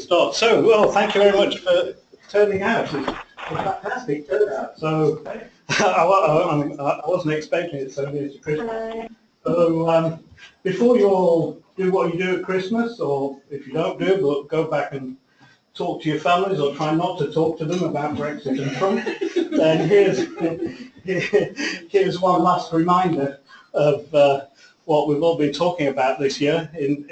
start. So, well, thank you very much for turning out. It's a fantastic turnout. So, I wasn't expecting it so near to Christmas. So, before you all do what you do at Christmas, or if you don't do, but go back and talk to your families, or try not to talk to them about Brexit and Trump, then here's one last reminder of what we've all been talking about this year in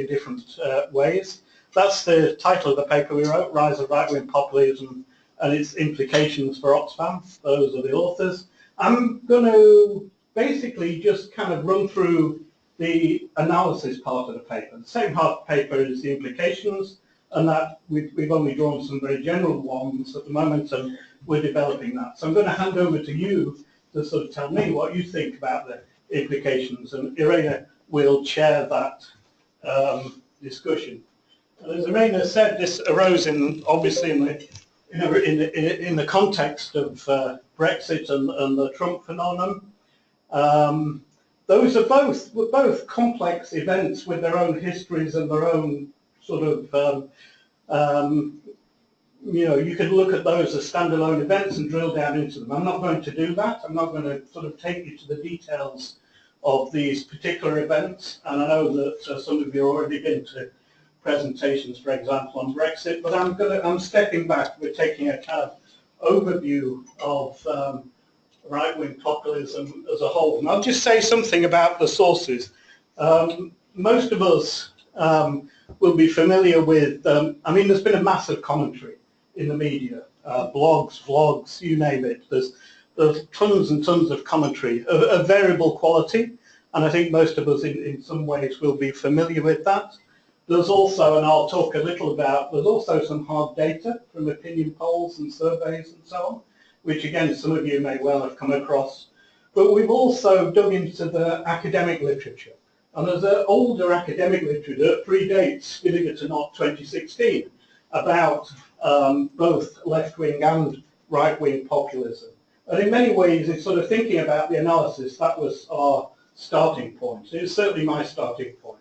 different ways. That's the title of the paper we wrote, Rise of Right-Wing Populism and Its Implications for Oxfam. Those are the authors. I'm going to basically just kind of run through the analysis part of the paper. The second half of the paper is the implications, and that we've only drawn some very general ones at the moment, and we're developing that. So I'm going to hand over to you to sort of tell me what you think about the implications, and Irena will chair that discussion. And as Irena said, this arose obviously in the context of Brexit and the Trump phenomenon. Those are both complex events with their own histories and their own sort of you could look at those as standalone events and drill down into them. I'm not going to do that. I'm not going to sort of take you to the details of these particular events. And I know that some of you have already been to presentations, for example, on Brexit. But I'm stepping back. We're taking a kind of overview of right-wing populism as a whole. And I'll just say something about the sources. Most of us will be familiar with. There's been a massive commentary in the media, blogs, vlogs, you name it. There's tons and tons of commentary of variable quality, and I think most of us in some ways will be familiar with that. There's also, and I'll talk a little about, there's also some hard data from opinion polls and surveys and so on, which again some of you may well have come across. But we've also dug into the academic literature. And there's an older academic literature that predates, believe it or not, 2016, about both left-wing and right-wing populism. And in many ways, it's sort of thinking about the analysis, that was our starting point. It's certainly my starting point.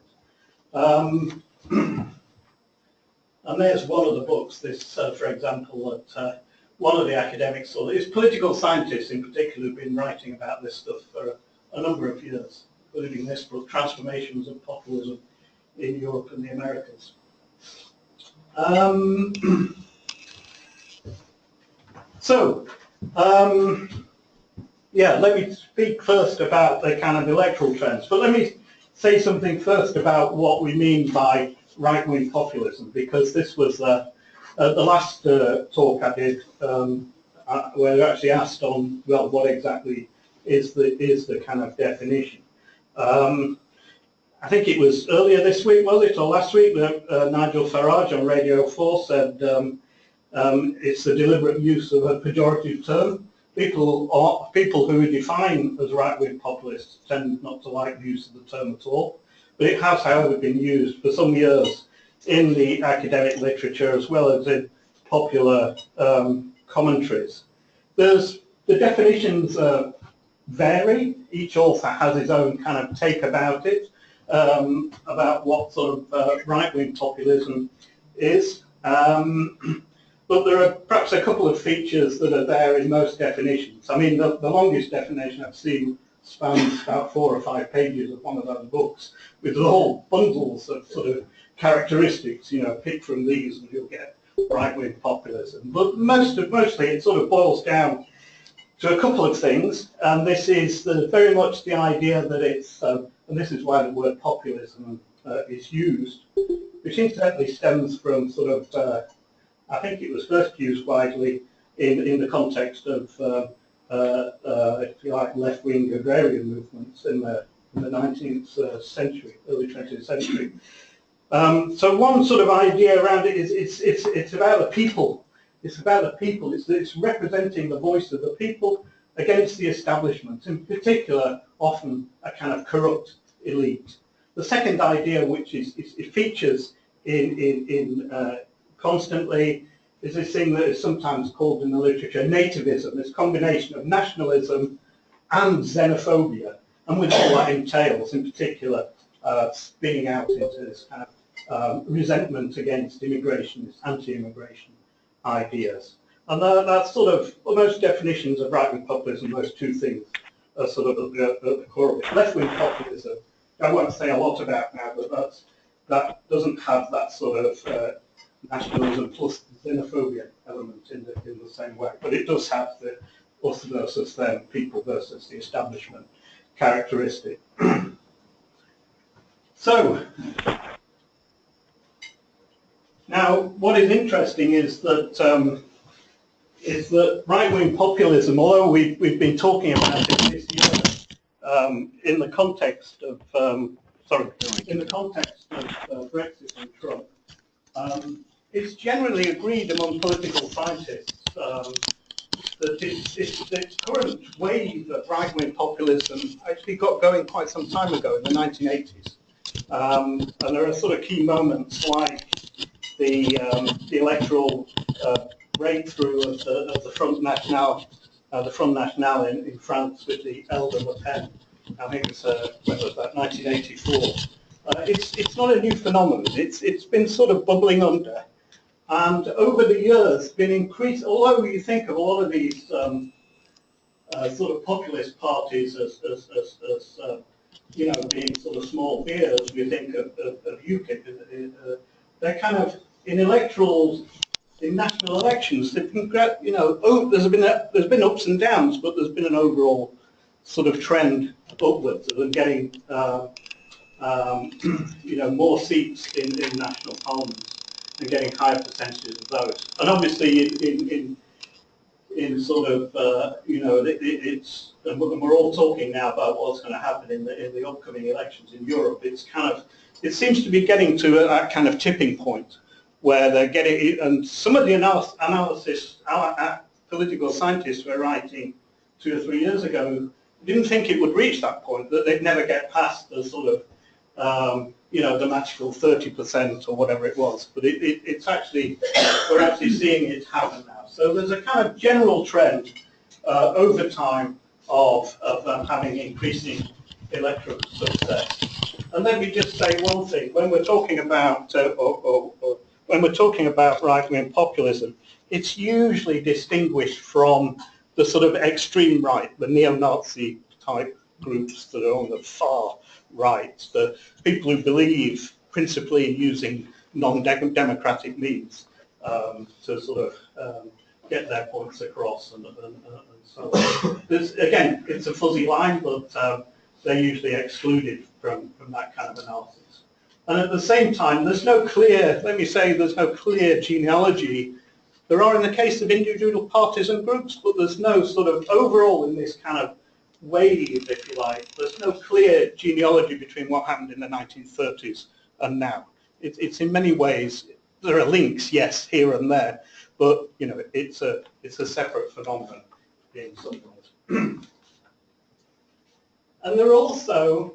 And there's one of the books, this, for example, that one of the academics, or it's political scientists in particular, have been writing about this stuff for a number of years, including this book, Transformations of Populism in Europe and the Americas. Let me speak first about the kind of electoral trends, but let me say something first about what we mean by right-wing populism, because this was the last talk I did, where I actually asked on, well, what exactly is the kind of definition. I think it was earlier this week, was it, or last week, that Nigel Farage on Radio 4 said it's the deliberate use of a pejorative term. People who we define as right-wing populists tend not to like the use of the term at all, but it has, however, been used for some years in the academic literature as well as in popular commentaries. The definitions vary. Each author has his own kind of take about it, about what sort of right-wing populism is. But there are perhaps a couple of features that are there in most definitions. I mean, the longest definition I've seen spans about 4 or 5 pages of one of those books, with whole bundles of sort of characteristics, pick from these and you'll get right-wing populism. But mostly it sort of boils down to a couple of things, and this is very much the idea that it's, and this is why the word populism is used, which incidentally stems from sort of, I think it was first used widely in the context of, if you like, left-wing agrarian movements in the 19th century, early 20th century. So one sort of idea around it is it's about the people. It's about the people. It's representing the voice of the people against the establishment, in particular, often a kind of corrupt elite. The second idea, which it features in constantly, is this thing that is sometimes called in the literature nativism, this combination of nationalism and xenophobia, and with all that entails, in particular, spinning out into this kind of resentment against immigration, anti-immigration ideas. And that's sort of, well, most definitions of right-wing populism, those two things are sort of at the core of it. Left-wing populism, I won't say a lot about now, but that doesn't have that sort of nationalism plus xenophobia element in the same way. But it does have the us versus them, people versus the establishment characteristic. So, now what is interesting is that right-wing populism, although we've been talking about it this year in the context of Brexit and Trump, it's generally agreed among political scientists that its current wave of right-wing populism actually got going quite some time ago in the 1980s. And there are sort of key moments like the electoral breakthrough of the Front National in France with the elder Le Pen. I think it's when was that, 1984. It's not a new phenomenon. It's been sort of bubbling under, and over the years been increased. Although you think of a lot of these sort of populist parties as you know, being sort of small beers, we think of UKIP. They're kind of in national elections. They've been, you know, there's been ups and downs, but there's been an overall sort of trend upwards of them getting you know, more seats in national parliaments and getting higher percentages of those. And obviously in sort of you know, it's, and we're all talking now about what's going to happen in the upcoming elections in Europe. It's kind of, it seems to be getting to that kind of tipping point where they're getting, and some of the analysis, our political scientists were writing 2 or 3 years ago, didn't think it would reach that point, that they'd never get past the sort of, you know, the magical 30% or whatever it was. But it's actually, we're actually seeing it happen now. So there's a kind of general trend over time of having increasing electoral success. And let me just say one thing: when we're talking about when we're talking about right-wing populism, it's usually distinguished from the sort of extreme right, the neo-Nazi type groups that are on the far right, the people who believe principally in using non-democratic means to sort of get their points across and so on. Again, it's a fuzzy line, but they're usually excluded from that kind of analysis. And at the same time, there's no clear, let me say, there's no clear genealogy. There are in the case of individual parties and groups, but there's no sort of overall in this kind of wave, if you like, there's no clear genealogy between what happened in the 1930s and now. It's in many ways, there are links, yes, here and there, but you know, it's a separate phenomenon in some ways. And there are also,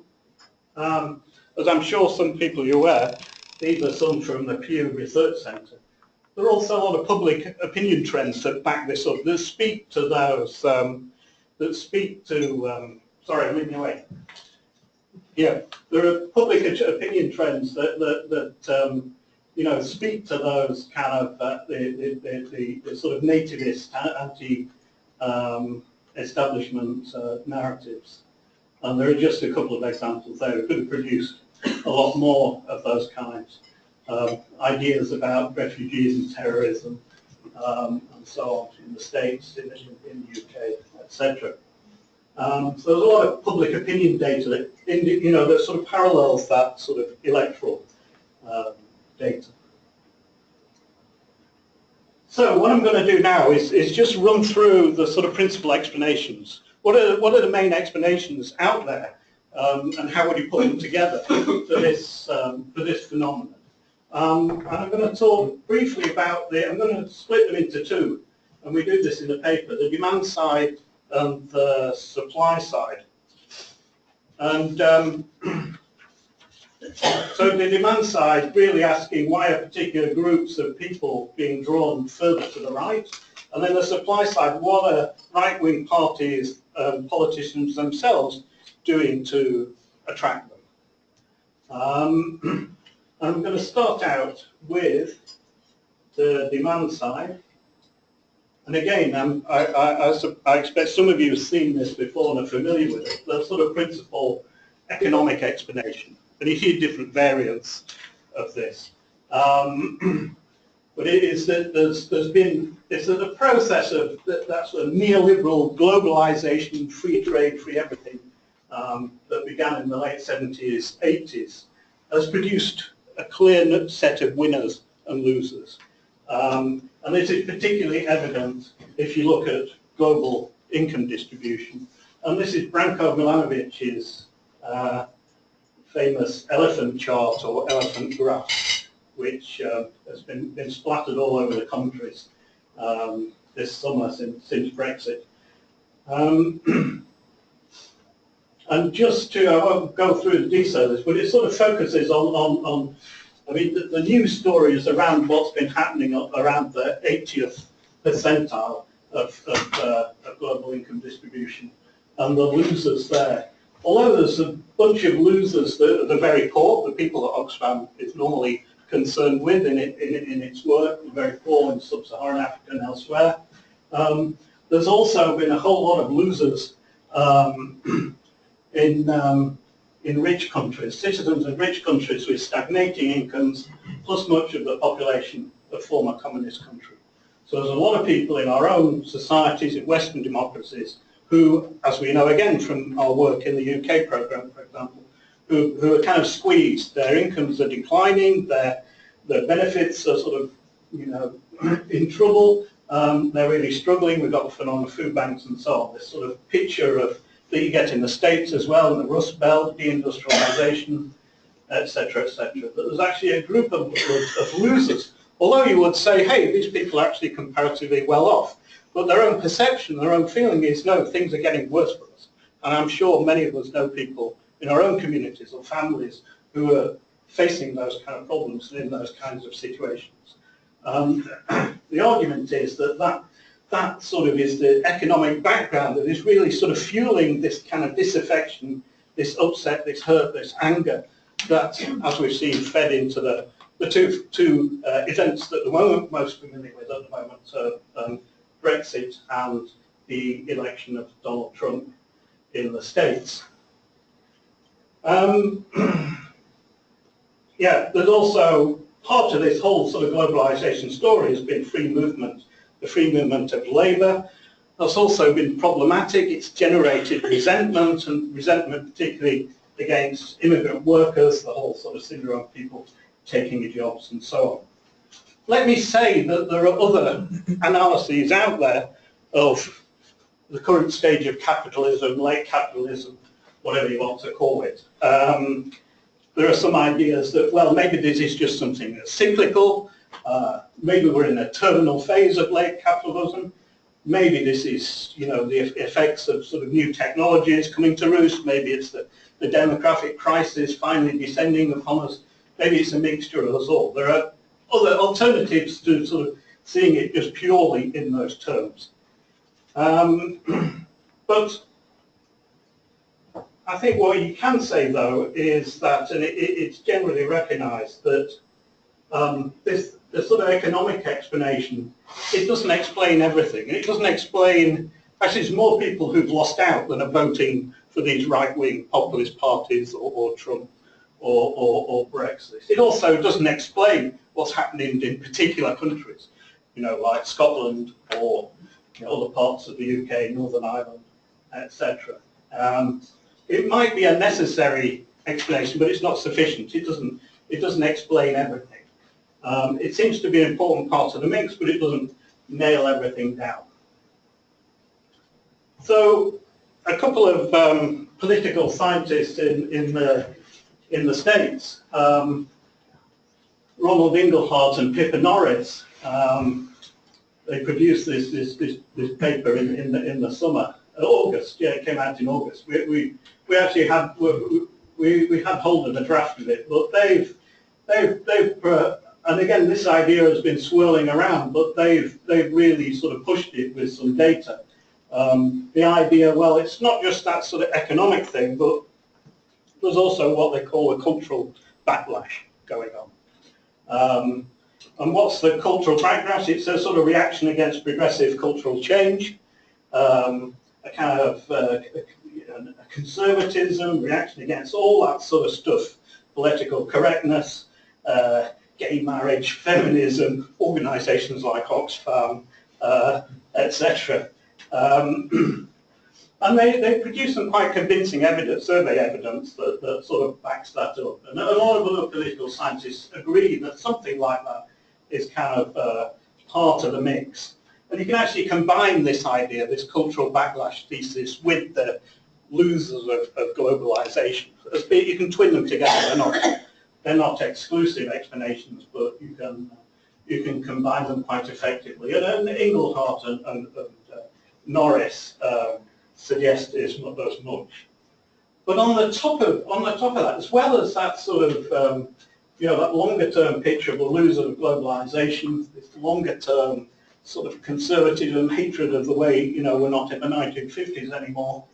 as I'm sure some people are aware, these are some from the Pew Research Centre. There are also a lot of public opinion trends that back this up, that speak to those, that speak to, sorry, I'm moving away. Yeah, there are public opinion trends that you know, speak to those kind of, the sort of nativist, anti-establishment narratives. And there are just a couple of examples there. We could have produced a lot more of those kinds. Ideas about refugees and terrorism, and so on in the States, in the UK, etc. So there's a lot of public opinion data that, you know, that sort of parallels that sort of electoral data. So what I'm going to do now is just run through the sort of principal explanations. What are the main explanations out there, and how would you put them together for this phenomenon? And I'm going to talk briefly about I'm going to split them into two, and we do this in the paper: the demand side and the supply side. And so the demand side, really asking why are particular groups of people being drawn further to the right, and then the supply side, what are right-wing parties and politicians themselves doing to attract them. And I'm going to start out with the demand side. And again, I expect some of you have seen this before and are familiar with it, the sort of principal economic explanation. And you see different variants of this. But it is that it's a process of that sort of neoliberal globalization, free trade, free everything that began in the late 70s, 80s, has produced a clear set of winners and losers. And this is particularly evident if you look at global income distribution. And this is Branko Milanovic's famous elephant chart or elephant graph, which has been splattered all over the countries this summer since Brexit. And just to, I won't go through the details, but it sort of focuses on I mean, the news story is around what's been happening around the 80th percentile of global income distribution and the losers there. Although there's a bunch of losers that are the very poor, the people that Oxfam is normally concerned with in its work, the very poor in sub-Saharan Africa and elsewhere. There's also been a whole lot of losers in rich countries, citizens of rich countries with stagnating incomes, plus much of the population of former communist countries. So there's a lot of people in our own societies, in Western democracies, who, as we know again from our work in the UK programme, for example, who are kind of squeezed. Their incomes are declining, their benefits are sort of, you know, in trouble. They're really struggling. We've got the phenomenon of food banks and so on. This sort of picture of that you get in the States as well, in the Rust Belt, deindustrialization, etc., etc. But there's actually a group of losers. Although you would say, hey, these people are actually comparatively well off, but their own perception, their own feeling is, no, things are getting worse for us. And I'm sure many of us know people in our own communities or families who are facing those kind of problems and in those kinds of situations. The argument is that sort of is the economic background that is really sort of fueling this kind of disaffection, this upset, this hurt, this anger that, as we've seen, fed into the two events that we're most familiar with at the moment, so Brexit and the election of Donald Trump in the States. Yeah, there's also part of this whole sort of globalization story has been free movement, the free movement of labour. That's also been problematic. It's generated resentment, and resentment particularly against immigrant workers, the whole sort of syndrome of people taking jobs and so on. Let me say that there are other analyses out there of the current stage of capitalism, late capitalism, whatever you want to call it. There are some ideas that, well, maybe this is just something that's cyclical, maybe we're in a terminal phase of late capitalism, maybe this is, you know, the effects of sort of new technologies coming to roost, maybe it's the demographic crisis finally descending upon us, maybe it's a mixture of us all. There are other alternatives to sort of seeing it just purely in those terms. But I think what you can say, though, is that, and it's generally recognised, that this sort of economic explanation, it doesn't explain everything. It doesn't explain, actually it's more people who've lost out than are voting for these right-wing populist parties or Trump or Brexit. It also doesn't explain what's happening in particular countries, you know, like Scotland or, you know, other parts of the UK, Northern Ireland, etc. It might be a necessary explanation, but it's not sufficient. It doesn't explain everything. It seems to be an important part of the mix, but it doesn't nail everything down. So, a couple of political scientists in the States, Ronald Inglehart and Pippa Norris, they produced this paper in the summer. August, yeah, it came out in August. We actually had we had hold of the draft of it, but they've and again this idea has been swirling around, but they've really sort of pushed it with some data. The idea, well, it's not just that sort of economic thing, but there's also what they call a cultural backlash. going on. And what's the cultural background? It's a sort of reaction against progressive cultural change, a kind of a conservatism, reaction against all that sort of stuff, political correctness, gay marriage, feminism, organisations like Oxfam, etc. And they produce some quite convincing evidence, survey evidence that sort of backs that up. And a lot of other political scientists agree that something like that is kind of part of the mix. And you can actually combine this idea, this cultural backlash thesis, with the losers of globalization. You can twin them together. They're not exclusive explanations, but you can combine them quite effectively. And Inglehart and Norris suggest as much. But on the top of that, as well as that sort of that longer term picture of the loser of globalization, this longer term sort of conservatism, hatred of the way we're not in the 1950s anymore.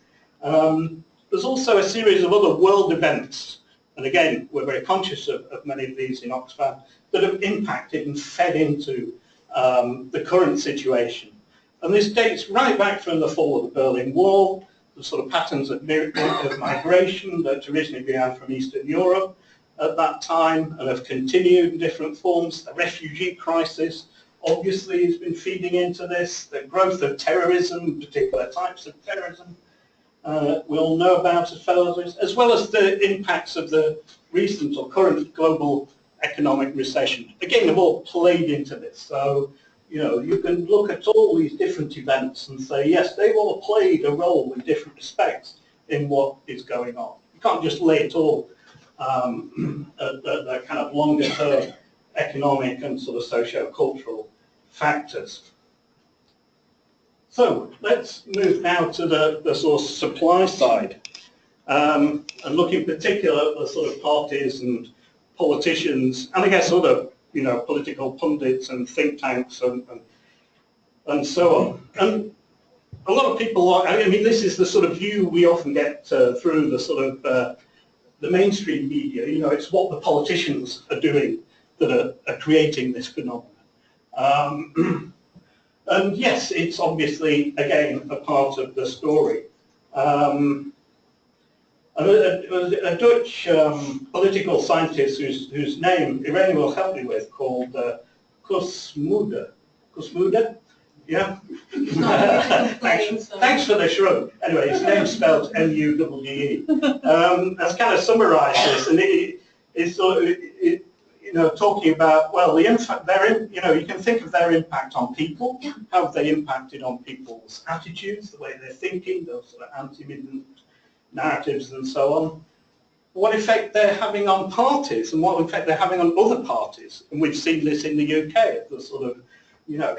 There's also a series of other world events, and again we're very conscious of many of these in Oxfam, that have impacted and fed into the current situation. And this dates right back from the fall of the Berlin Wall, the sort of patterns of migration that originally began from Eastern Europe at that time and have continued in different forms. The refugee crisis obviously has been feeding into this, the growth of terrorism, particular types of terrorism, we all know about as fellows, as well as the impacts of the recent or current global economic recession. Again, they've all played into this. So you can look at all these different events and say, yes, they've all played a role in different respects in what is going on. You can't just lay it all at the kind of longer term economic and sort of socio-cultural factors. So let's move now to the sort of supply side and look in particular at the sort of parties and politicians, and I guess other political pundits and think tanks and so on. And a lot of people, I mean, this is the sort of view we often get through the sort of the mainstream media. It's what the politicians are doing that are creating this phenomenon. And yes, it's obviously, again, a part of the story. A Dutch political scientist whose name Irene will help me with, called Koosmoede. Koosmoede? Yeah? Thanks for the shrug. Anyway, his name's spelled M-U-D-D-E. Has kind of summarised this, and it's sort of, talking about, well, the impact, you can think of their impact on people. How have they impacted on people's attitudes, the way they're thinking, those sort of anti-immigrant narratives and so on. What effect they're having on parties and what effect they're having on other parties. And we've seen this in the UK, the sort of,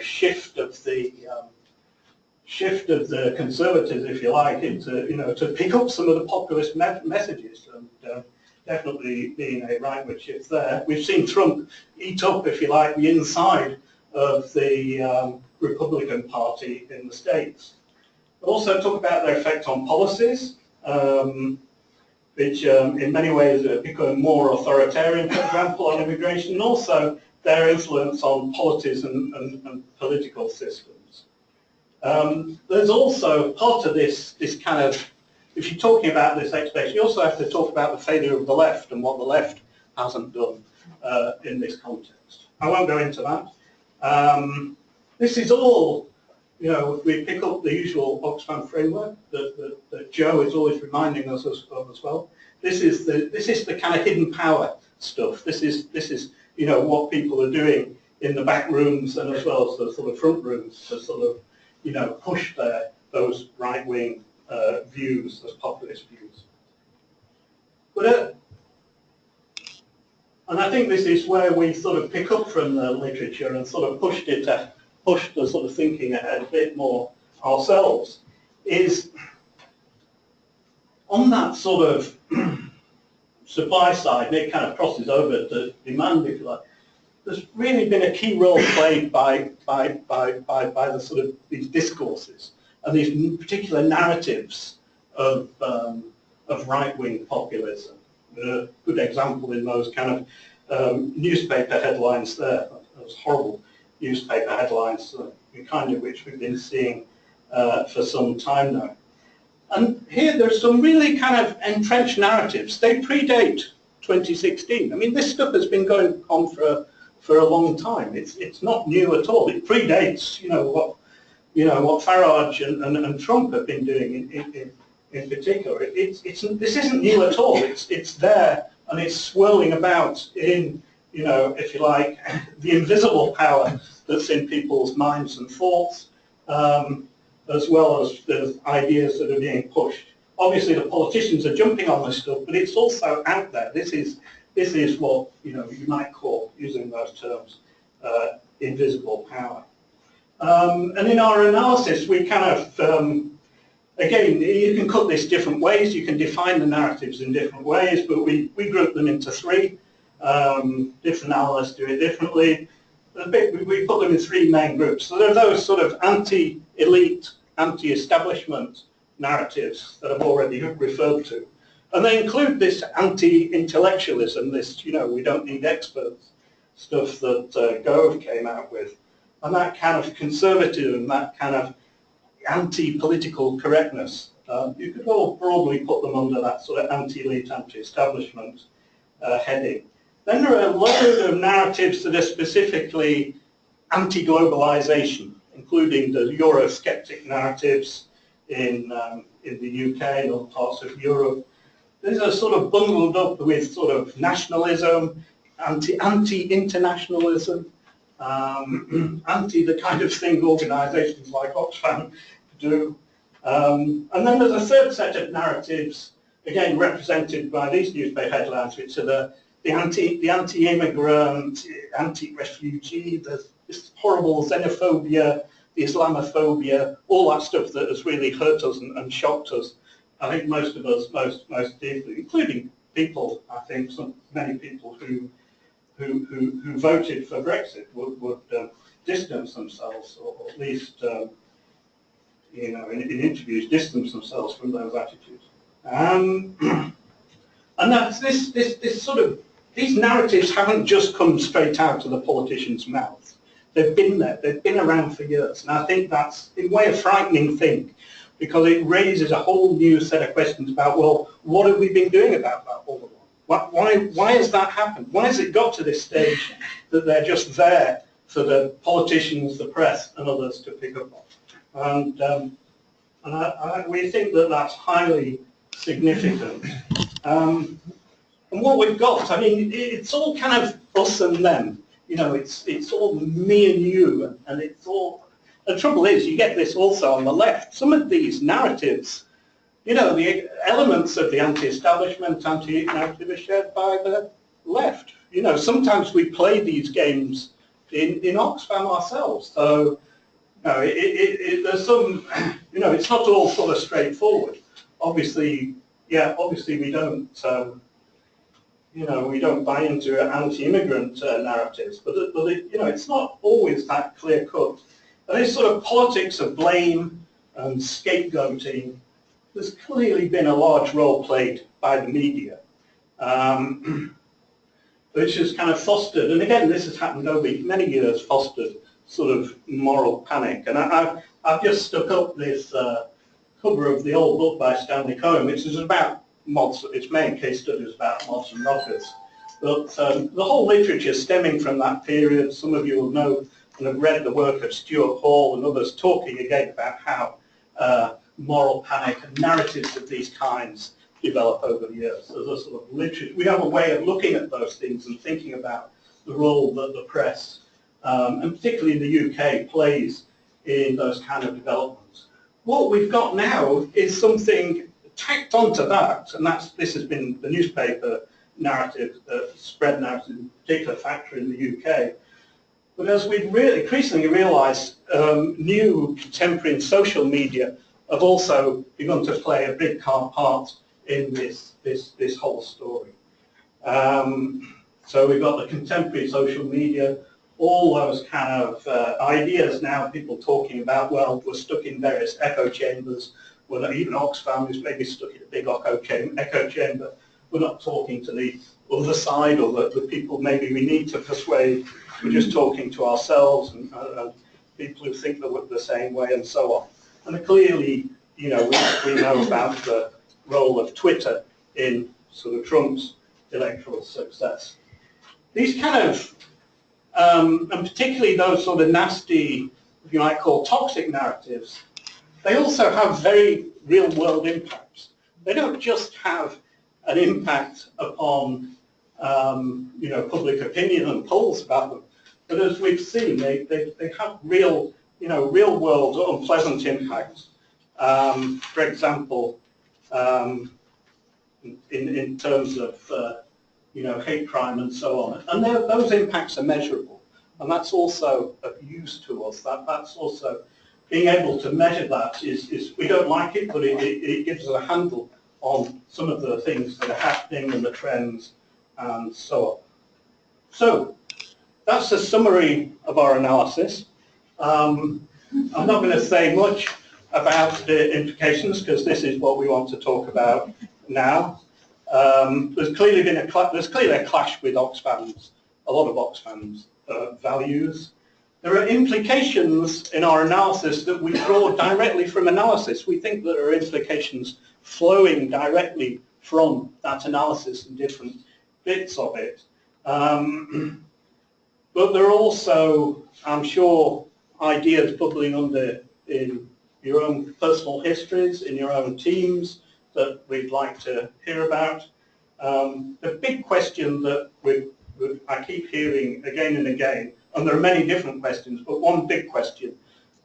shift of the Conservatives, if you like, into, to pick up some of the populist messages and definitely being a rightward shift there. We've seen Trump eat up, if you like, the inside of the Republican Party in the States. We'll also talk about their effect on policies, which in many ways have become more authoritarian, for example, on immigration, and also their influence on polities and political systems. There's also part of this kind of, if you're talking about this expectation, you also have to talk about the failure of the left and what the left hasn't done in this context. I won't go into that. This is all, we pick up the usual Oxfam framework that Joe is always reminding us of as well. This is the kind of hidden power stuff. This is what people are doing in the back rooms and as well as the sort of front rooms to sort of push those right-wing views, those populist views. But and I think this is where we sort of pick up from the literature and sort of push the sort of thinking ahead a bit more ourselves, is on that sort of supply side, and it kind of crosses over to demand, if you like. There's really been a key role played by the sort of these discourses and these particular narratives of right-wing populism. A good example in those kind of newspaper headlines there. Those horrible newspaper headlines, the kind of which we've been seeing for some time now. And here there's some really kind of entrenched narratives. They predate 2016. I mean, this stuff has been going on for a long time. It's not new at all. It predates, what Farage and Trump have been doing in particular. This isn't new at all. It's there and it's swirling about in, if you like, the invisible power that's in people's minds and thoughts, as well as the ideas that are being pushed. Obviously, the politicians are jumping on this stuff, but it's also out there. This is what you might call, using those terms, invisible power. And in our analysis, we kind of, again, you can cut this different ways. You can define the narratives in different ways, but we group them into three. Different analysts do it differently. We put them in three main groups. So there are those sort of anti-elite, anti-establishment narratives that I've already referred to. And they include this anti-intellectualism, this, we don't need experts stuff that Gove came out with. And that kind of conservatism, that kind of anti-political correctness. You could all broadly put them under that sort of anti-elite, anti-establishment heading. Then there are a load of narratives that are specifically anti-globalization, including the Eurosceptic narratives in the UK and other parts of Europe. These are sort of bundled up with sort of nationalism, anti-internationalism, anti the kind of thing organisations like Oxfam do. And then there's a third set of narratives, again represented by these newspaper headlines, which are the anti-immigrant, anti-refugee, this horrible xenophobia, the Islamophobia, all that stuff that has really hurt us and shocked us. I think most of us, most deeply, including people, I think, many people who voted for Brexit would distance themselves, or at least, in interviews, distance themselves from those attitudes. And that's this sort of, these narratives haven't just come straight out of the politicians' mouths. They've been there. They've been around for years. And I think that's, in a way, a frightening thing, because it raises a whole new set of questions about, well, what have we been doing about that all along? Why has that happened? Why has it got to this stage that they're just there for the politicians, the press, and others to pick up on? And we think that that's highly significant. And what we've got, I mean, it's all kind of us and them. It's all me and you, and it's all. The trouble is, you get this also on the left. Some of these narratives, the elements of the anti-establishment, anti-narrative are shared by the left. Sometimes we play these games in Oxfam ourselves. So, there's some, it's not all sort of straightforward. Obviously, we don't. We don't buy into anti-immigrant narratives, but it's not always that clear-cut. And this sort of politics of blame and scapegoating, there's clearly been a large role played by the media, which has kind of fostered, and again, this has happened over many years, fostered sort of moral panic. And I've just stuck up this cover of the old book by Stanley Cohen, which is about mods. Its main case study is about mods and rockers. But the whole literature stemming from that period, some of you will know and have read the work of Stuart Hall and others talking again about how moral panic and narratives of these kinds develop over the years. So there's sort of literature. We have a way of looking at those things and thinking about the role that the press, and particularly in the UK, plays in those kind of developments. What we've got now is something tacked onto that, and this has been the newspaper narrative, the spread narrative, in particular factor in the UK. But as we've really increasingly realised, new contemporary social media have also begun to play a big part in this whole story. So we've got the contemporary social media, all those kind of ideas now, people talking about, well, we're stuck in various echo chambers. Well, even Oxfam is maybe stuck in a big echo chamber. We're not talking to the other side, or the people maybe we need to persuade. We're just talking to ourselves and people who think the same way and so on. And clearly, you know, we know about the role of Twitter in sort of Trump's electoral success. These kind of, and particularly those sort of nasty, if you might call toxic narratives, they also have very real-world impacts. They don't just have an impact upon you know, public opinion and polls about them, but as we've seen, they have real, you know, real-world unpleasant impacts. For example, in terms of you know, hate crime and so on, and those impacts are measurable, and that's also of use to us. That's also being able to measure that is we don't like it, but it gives us a handle on some of the things that are happening and the trends and so on. So that's a summary of our analysis. I'm not going to say much about the implications because this is what we want to talk about now. There's clearly a clash with Oxfam's, a lot of Oxfam's values. There are implications in our analysis that we draw directly from analysis. We think that there are implications flowing directly from that analysis and different bits of it. But there are also, I'm sure, ideas bubbling under in your own personal histories, in your own teams, that we'd like to hear about. The big question that I keep hearing again and again, and there are many different questions, but one big question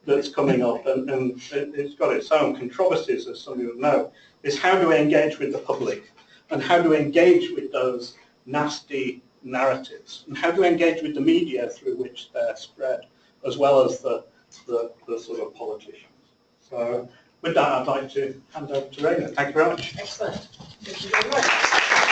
that's coming up, and it's got its own controversies, as some of you know, is how do we engage with the public, and how do we engage with those nasty narratives, and how do we engage with the media through which they're spread, as well as the sort of politicians. So with that, I'd like to hand over to Raina. Thank you very much. Excellent. Thank you very much.